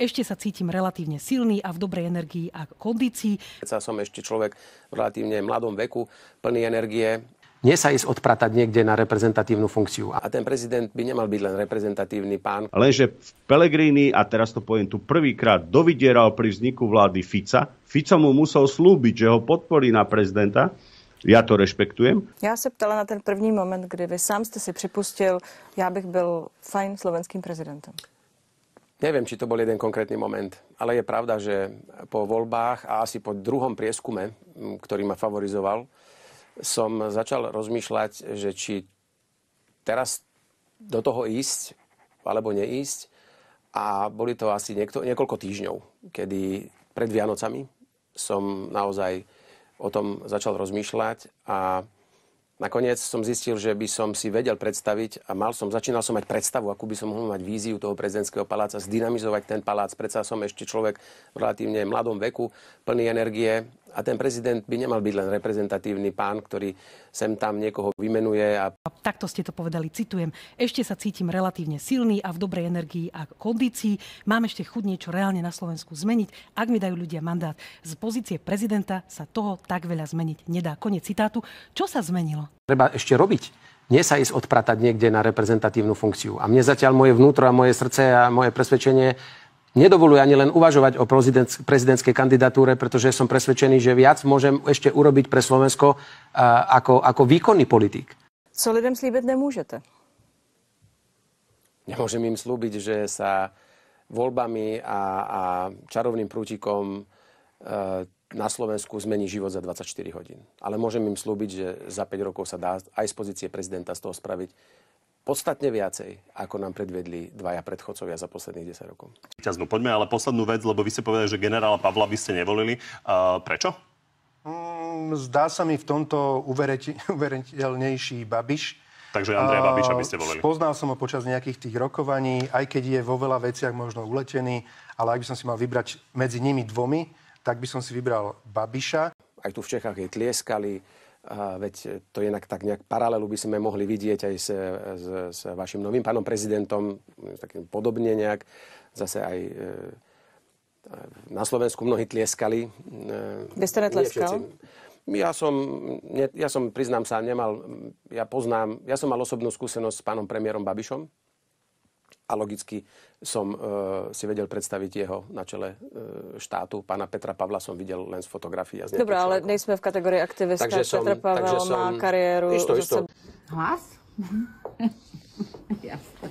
Ešte sa cítim relatívne silný a v dobrej energii a kondícii. Som ešte človek v relatívne mladom veku, plný energie. Nie sa ísť odpratať niekde na reprezentatívnu funkciu. A ten prezident by nemal byť len reprezentatívny pán. Lenže Pellegrini, a teraz to poviem tu prvýkrát, dovydieral pri vzniku vlády Fica. Fico mu musel slúbiť, že ho podporí na prezidenta. Já to rešpektujem. Já se ptala na ten první moment, kdy vy sám jste si připustil, já bych byl fajn slovenským prezidentem. Neviem, či to bol jeden konkrétny moment, ale je pravda, že po voľbách a asi po druhom prieskume, ktorý ma favorizoval, som začal rozmýšľať, že či teraz do toho ísť alebo neísť. A boli to asi niekoľko týždňov, kedy pred Vianocami som naozaj o tom začal rozmýšľať a nakoniec som zistil, že by som si vedel predstaviť a začínal som mať predstavu, akú by som mohol mať víziu toho prezidentského paláca, zdynamizovať ten palác. Predsa som ešte človek v relatívne mladom veku, plný energie a ten prezident by nemal byť len reprezentatívny pán, ktorý sem tam niekoho vymenuje. A takto ste to povedali, citujem. Ešte sa cítim relatívne silný a v dobrej energii a kondícii. Mám ešte chuť niečo reálne na Slovensku zmeniť. Ak mi dajú ľudia mandát z pozície prezidenta, sa toho tak veľa zmeniť nedá. Koniec citátu. Čo sa zmenilo? Treba ešte robiť. Nie sa ísť odpratať niekde na reprezentatívnu funkciu. A mne zatiaľ moje vnútro a moje srdce a moje presvedčenie nedovoluje ani len uvažovať o prezidentskej kandidatúre, pretože som presvedčený, že viac môžem ešte urobiť pre Slovensko ako výkonný politik. Co lidem slíbit nemôžete? Nemôžem im slúbiť, že sa voľbami a čarovným prútikom na Slovensku zmení život za 24 hodín. Ale môžem im slúbiť, že za 5 rokov sa dá aj z pozície prezidenta z toho spraviť podstatne viacej, ako nám predvedli dvaja predchodcovia za posledných 10 rokov. Poďme ale poslednú vec, lebo vy ste povedali, že generála Pavla by ste nevolili. Prečo? Zdá sa mi v tomto uveriteľnejší Babiš. Takže Andreja Babiša by ste volili. Poznal som ho počas nejakých tých rokovaní, aj keď je vo veľa veciach možno uletený, ale ak by som si mal vybrať medzi nimi dvomi, tak by som si vybral Babiša. Aj tu v Čechách jej tlieskali. Veď to inak tak nejak paralelu by sme mohli vidieť aj s vašim novým pánom prezidentom, takým podobne nejak. Zase aj na Slovensku mnohí tlieskali. Vy ste netleskal? Ja som, priznám sa, ja som mal osobnú skúsenosť s pánom premiérom Babišom a logicky som si vedel predstaviť jeho na čele štátu. Pána Petra Pavla som videl len z fotografií. Dobre, ale nejsme v kategórii aktivista. Petr Pavel má kariéru. Isto. Hlas? Jasne.